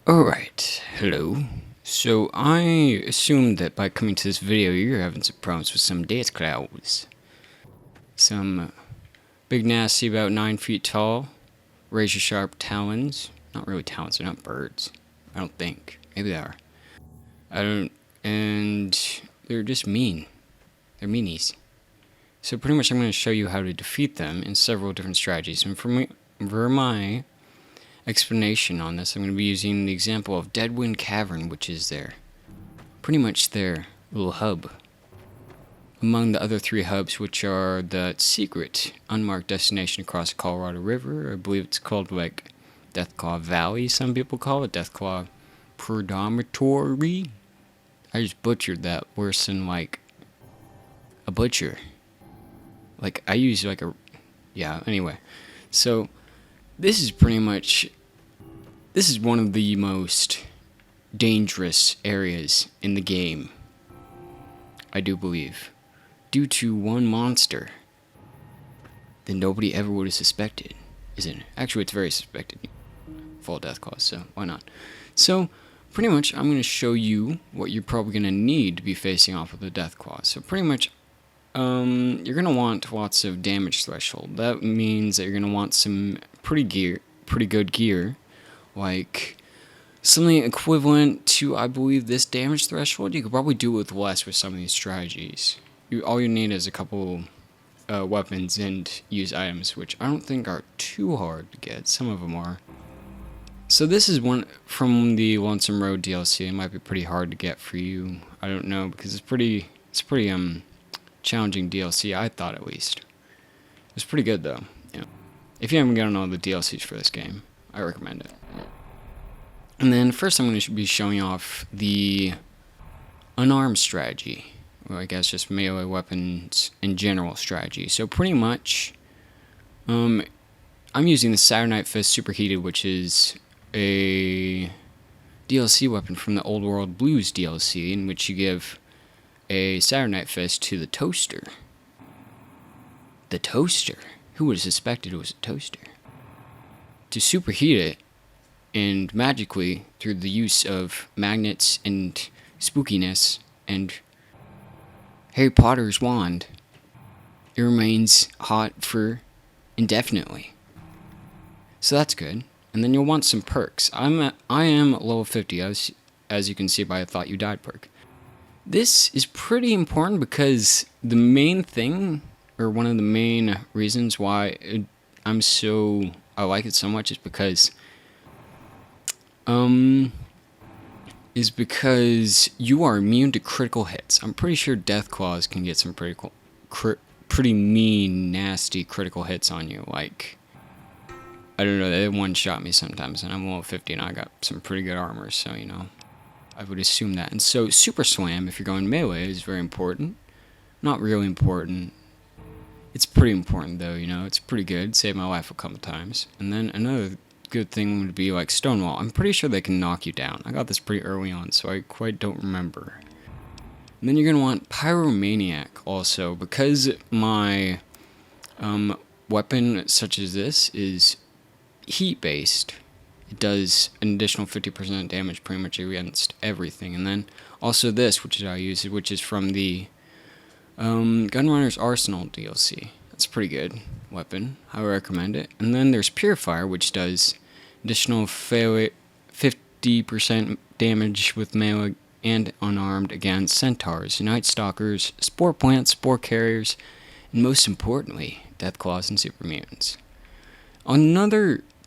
Alright, hello. So I assumed that by coming to this video you're having some problems with some Deathclaws. Some big nasty about 9 feet tall, razor sharp talons. Not really talons, they're not birds. I don't think. Maybe they are. And they're just mean. They're meanies. So pretty much I'm going to show you how to defeat them in several different strategies. And for my explanation on this, I'm going to be using the example of Dead Wind Cavern, which is pretty much their little hub. Among the other 3 hubs, which are the secret unmarked destination across the Colorado River. I believe it's called like Deathclaw Valley, some people call it. Deathclaw Predomitory. I just butchered that worse than like a butcher. Like I use like a... Yeah, anyway. So this is one of the most dangerous areas in the game, I do believe, due to one monster that nobody ever would have suspected, isn't it? Actually, it's very suspected. Full Deathclaws, so why not? So, pretty much, I'm going to show you what you're probably going to need to be facing off with the Deathclaws. So, pretty much, you're going to want lots of damage threshold. That means that you're going to want some pretty good gear, like something equivalent to, I believe, this damage threshold. You could probably do it with less with some of these strategies. All you need is a couple weapons and use items, which I don't think are too hard to get. Some of them are. So this is one from the Lonesome Road DLC. It might be pretty hard to get for you. I don't know, because it's pretty challenging DLC, I thought at least. It's pretty good though. Yeah. If you haven't gotten all the DLCs for this game, I recommend it. And then first I'm going to be showing off the unarmed strategy, or I guess just melee weapons in general strategy. So pretty much, I'm using the Saturnite Fist Superheated, which is a DLC weapon from the Old World Blues DLC, in which you give a Saturnite Fist to the Toaster. The Toaster? Who would have suspected it was a toaster? To superheat it, and magically, through the use of magnets and spookiness and Harry Potter's wand, it remains hot for indefinitely. So that's good. And then you'll want some perks. I am level 50, as you can see by a Thought You Died perk. This is pretty important because the main thing, or one of the main reasons why I like it so much is because you are immune to critical hits. I'm pretty sure Deathclaws can get some pretty mean, nasty critical hits on you. Like, I don't know, they one-shot me sometimes, and I'm level 50 and I got some pretty good armor, so, you know, I would assume that. And so, Super Slam, if you're going melee, is very important. Not really important. It's pretty important, though, you know, it's pretty good. Saved my life a couple times. And then another good thing would be like Stonewall. I'm pretty sure they can knock you down. I got this pretty early on, so I quite don't remember. And then you're going to want Pyromaniac also, because my weapon such as this is heat-based. It does an additional 50% damage pretty much against everything. And then also this, which I use, which is from the Gunrunner's Arsenal DLC. That's a pretty good weapon. I would recommend it. And then there's Purifier, which does additional 50% damage with melee and unarmed against Centaurs, Night Stalkers, Spore Plants, Spore Carriers, and most importantly, Deathclaws and Super Mutants.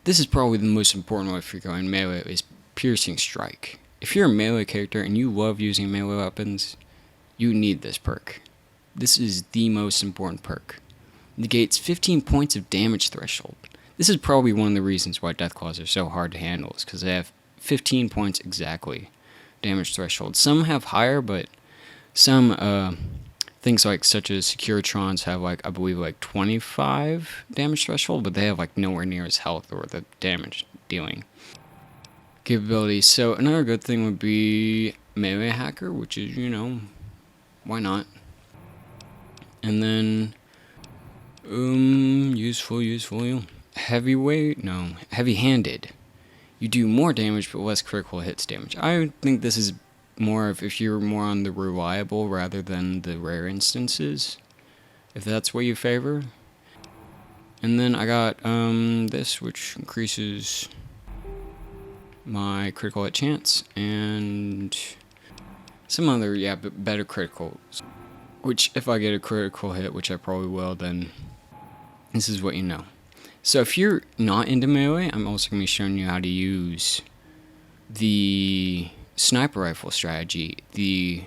This is probably the most important one if you're going melee, is Piercing Strike. If you're a melee character and you love using melee weapons, you need this perk. This is the most important perk. Negates 15 points of damage threshold. This is probably one of the reasons why Deathclaws are so hard to handle, is because they have 15 points exactly damage threshold. Some have higher, but some things like such as Securitrons have like, I believe, like 25 damage threshold, but they have like nowhere near as health or the damage dealing capabilities. So another good thing would be Melee Hacker, which is, you know, why not? And then useful. Heavy-handed. you do more damage but less critical hits damage. I think this is more of if you're more on the reliable rather than the rare instances, if that's what you favor. And then I got this, which increases my critical hit chance, and some other, but better criticals. Which, if I get a critical hit, which I probably will, then this is what you know. So if you're not into melee, I'm also going to be showing you how to use the sniper rifle strategy, the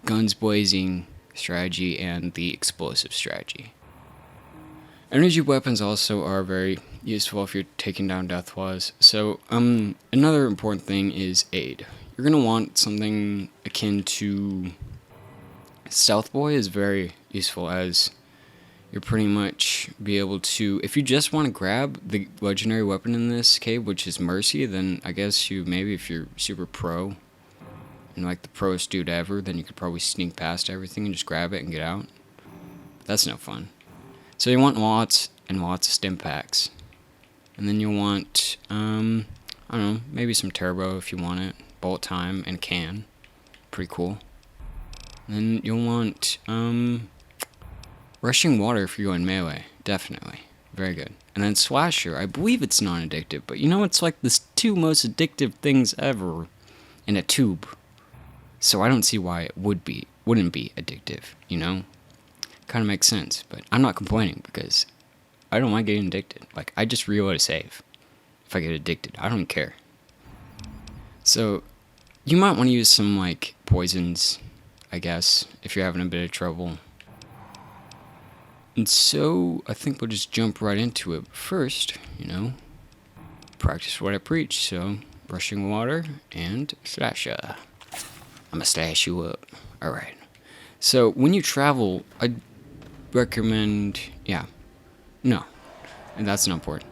guns blazing strategy, and the explosive strategy. Energy weapons also are very useful if you're taking down Deathclaws. So another important thing is aid. You're going to want something akin to Stealth Boy is very useful, as you'll pretty much be able to, if you just want to grab the legendary weapon in this cave, which is Mercy, then I guess maybe if you're super pro and like the proest dude ever, then you could probably sneak past everything and just grab it and get out. But that's no fun. So you want lots and lots of stim packs. And then you'll want, I don't know, maybe some turbo if you want it, bullet time, and a can. Pretty cool. And then you'll want, rushing water if you're going melee. Definitely. Very good. And then slasher, I believe it's non-addictive, but you know, it's like the two most addictive things ever in a tube. So I don't see why it wouldn't be addictive, you know? Kind of makes sense, but I'm not complaining because I don't mind getting addicted. Like, I just reload a save if I get addicted. I don't care. So you might want to use some like poisons, I guess, if you're having a bit of trouble. And so I think we'll just jump right into it. First, you know, practice what I preach. So rushing water and slasher. I'm gonna slash you up. All right. So when you travel, I recommend, no, and that's not important.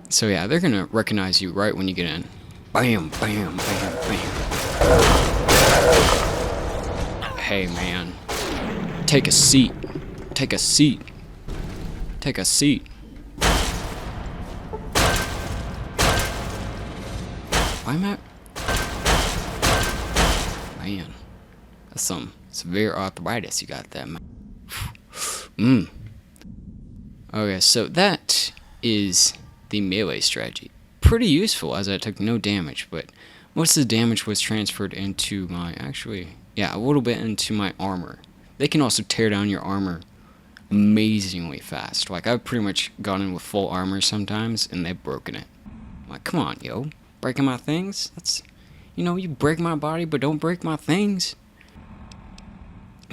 So yeah, they're gonna recognize you right when you get in. Bam, bam, bam, bam. Hey man, take a seat. Take a seat. Take a seat. Why am I? Man, that's some severe arthritis you got there, man. Okay, so that is the melee strategy. Pretty useful, as I took no damage, but most of the damage was transferred into my, a little bit into my armor. They can also tear down your armor amazingly fast. Like, I've pretty much gone in with full armor sometimes, and they've broken it. I'm like, come on, yo. Breaking my things? That's, you break my body, but don't break my things.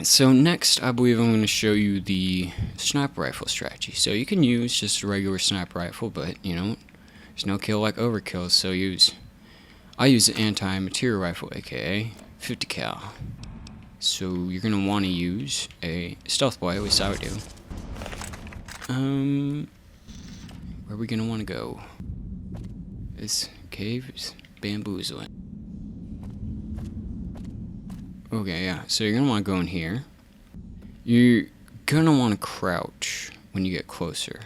So next, I believe I'm going to show you the sniper rifle strategy. So you can use just a regular sniper rifle, but, there's no kill like overkill, so I use an anti-material rifle, aka 50 cal. So you're going to want to use a Stealth Boy, at least I would do. Where are we going to want to go? This cave is bamboozling. Okay, yeah, so you're going to want to go in here. You're going to want to crouch when you get closer.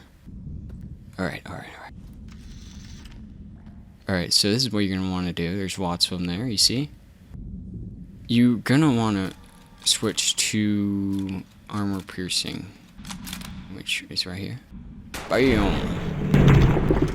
Alright. Alright, so this is what you're going to want to do. There's lots of them there, you see? You're going to want to switch to armor piercing, which is right here. Bam!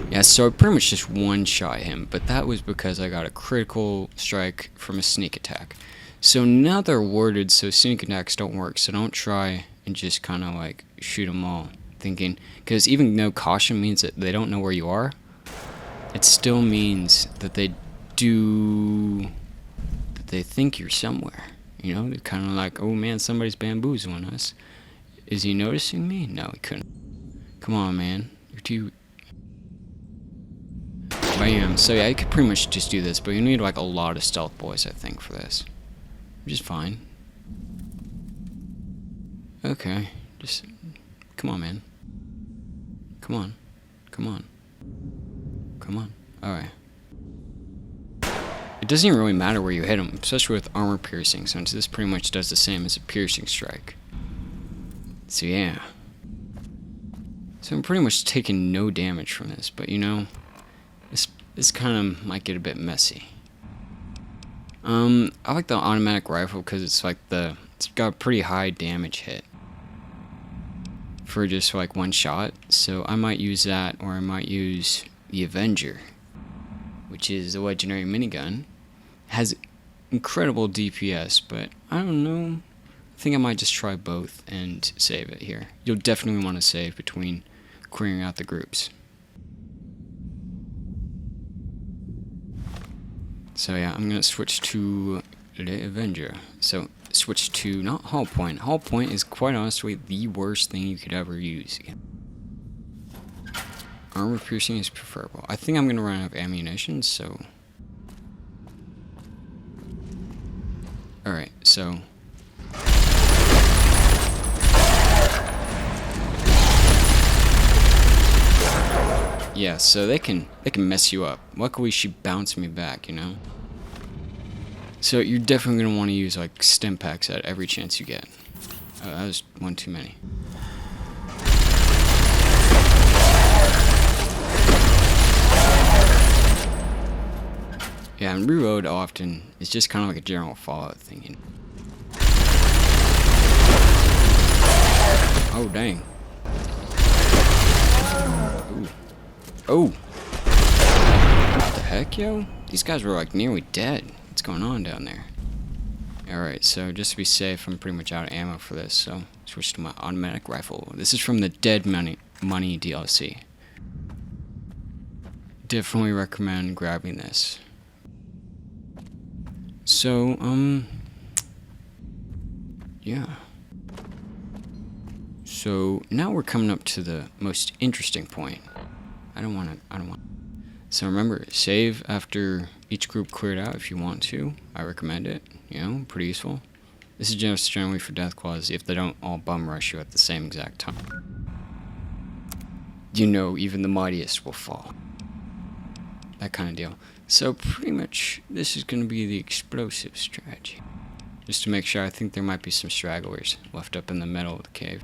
Yeah, so I pretty much just one-shot him, but that was because I got a critical strike from a sneak attack. So now they're worded so sneak attacks don't work, so don't try and just kind of like shoot them all, thinking, because even though caution means that they don't know where you are, it still means that they think you're somewhere. They're kind of like, oh man, somebody's bamboozling us. Is he noticing me? No, he couldn't. Come on, man. You're too... Bam. So yeah, you could pretty much just do this, but you need like a lot of stealth boys, I think, for this. Which is fine. Okay. Just... Come on, man. Come on. Alright. It doesn't even really matter where you hit them, especially with armor piercing, since this pretty much does the same as a piercing strike. So yeah. So I'm pretty much taking no damage from this, but this kind of might get a bit messy. I like the automatic rifle because it's got a pretty high damage hit for just like one shot. So I might use that, or I might use the Avenger, which is a legendary minigun. Has incredible DPS, but I don't know. I think I might just try both and save it here. You'll definitely want to save between clearing out the groups. So yeah, I'm gonna switch to the Avenger. So switch to not Hull Point. Hull Point is quite honestly the worst thing you could ever use. Armor piercing is preferable. I think I'm gonna run out of ammunition, so. Alright, so. Yeah, so they can mess you up. Luckily she bounced me back, you know? So you're definitely going to want to use like stim packs at every chance you get. Oh, that was one too many. Yeah, and reload often is just kind of like a general Fallout thing. You know? Oh, dang. Ooh. Oh! What the heck, yo? These guys were like nearly dead. What's going on down there? Alright, so just to be safe, I'm pretty much out of ammo for this, so switch to my automatic rifle. This is from the Dead Money DLC. Definitely recommend grabbing this. So, yeah. So, now we're coming up to the most interesting point. I don't want. So remember, save after each group cleared out if you want to. I recommend it. You know, pretty useful. This is just generally for Deathclaws if they don't all bum rush you at the same exact time. You know, even the mightiest will fall. That kind of deal. So pretty much, this is going to be the explosive strategy. Just to make sure, I think there might be some stragglers left up in the middle of the cave.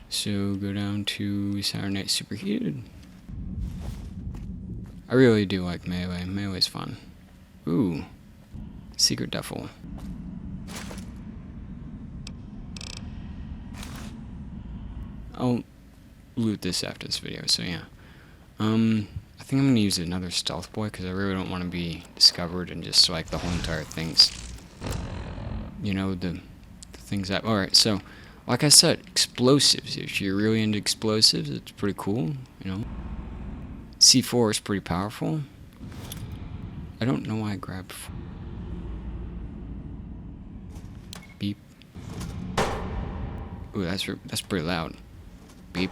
So go down to Saturday Night Superheated. I really do like melee. Melee's fun. Ooh. Secret duffel. I'll loot this after this video, so yeah. I think I'm gonna use another stealth boy because I really don't want to be discovered and just like the whole entire thing's, you know, the things that. Alright, so like I said, explosives. If you're really into explosives, it's pretty cool, you know. C4 is pretty powerful. I don't know why I grabbed. Beep. Ooh, that's pretty loud. Beep.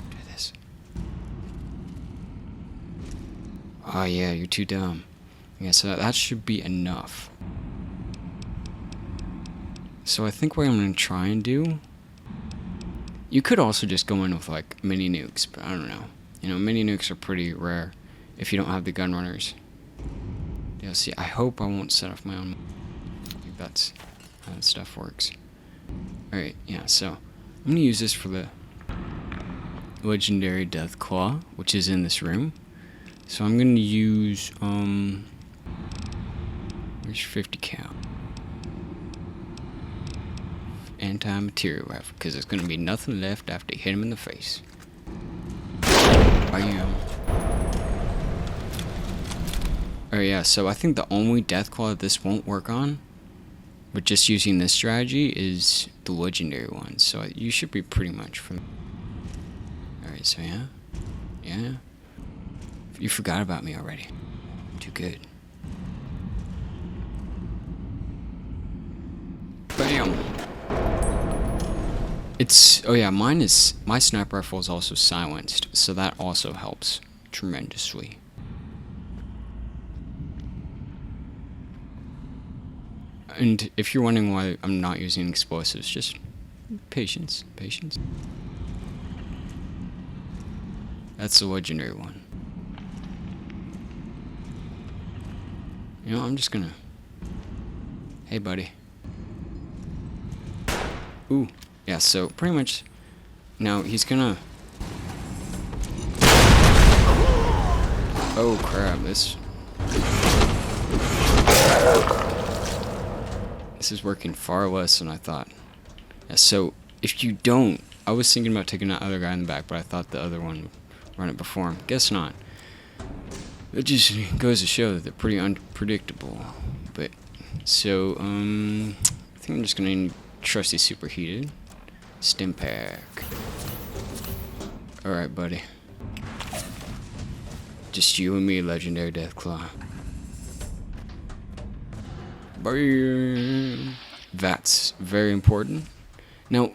Do this. Oh yeah, you're too dumb. Yeah, so that should be enough. So I think what I'm going to try and do, you could also just go in with like mini nukes, but I don't know. You know, mini nukes are pretty rare if you don't have the gun runners. Yeah, see, I hope I won't set off my own. I think that's how that stuff works. Alright, yeah, so I'm going to use this for the legendary Deathclaw, which is in this room. So I'm going to use, where's 50 cal? Anti-material rifle, because there's going to be nothing left after you hit him in the face. Bam. Oh yeah, so I think the only Deathclaw that this won't work on, but just using this strategy, is the legendary one. So you should be pretty much from. Alright, so yeah. Yeah. You forgot about me already. Too good. Bam! Oh yeah, my sniper rifle is also silenced, so that also helps tremendously. And if you're wondering why I'm not using explosives, just patience. That's the legendary one. You know, I'm just gonna... Hey, buddy. Ooh. Yeah, so pretty much now he's gonna... Oh crap, this is working far less than I thought. Yeah, so if you don't... I was thinking about taking that other guy in the back, but I thought the other one would run it before him. Guess not. It just goes to show that they're pretty unpredictable. But, so, I think I'm just gonna need trusty superheated stim pack. Alright, buddy. Just you and me, legendary Deathclaw. Bam. That's very important. Now,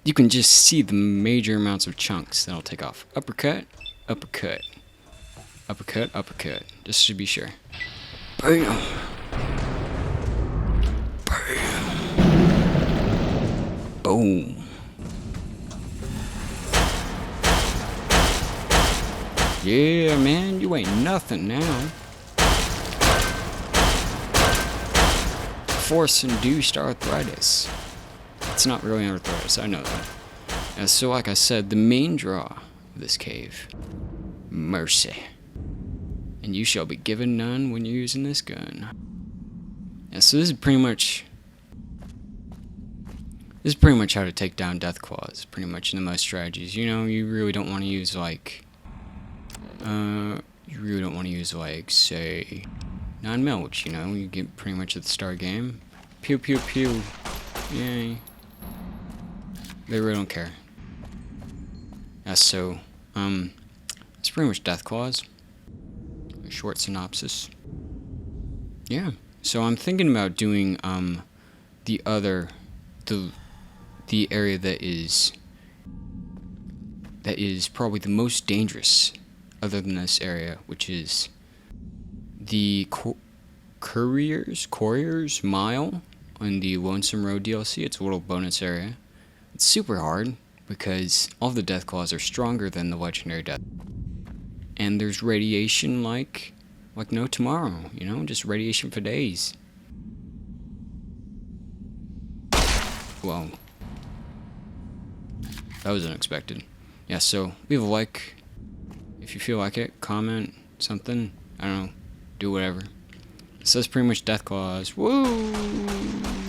you can just see the major amounts of chunks that I'll take off. Uppercut, uppercut, uppercut, uppercut. Just to be sure. Bam. Bam. Boom. Yeah, man, you ain't nothing now. Force-induced arthritis. It's not really arthritis, I know that. So like I said, the main draw of this cave, mercy. And you shall be given none when you're using this gun. Yeah, so this is pretty much how to take down Deathclaws, pretty much in the most strategies. You know, you really don't want to use like say 9mm, which, you know, you get pretty much at the start game. Pew pew pew. Yay. They really don't care. Yeah, so, it's pretty much Deathclaws. A short synopsis. Yeah. So I'm thinking about doing, the area that is probably the most dangerous other than this area, which is the Courier's Mile on the Lonesome Road DLC. It's a little bonus area. It's super hard because all the Deathclaws are stronger than the legendary Death. And there's radiation like no tomorrow, you know, just radiation for days. Whoa. That was unexpected. Yeah, so leave a like if you feel like it, comment something, I don't know, do whatever. So that's pretty much Deathclaws. Woo!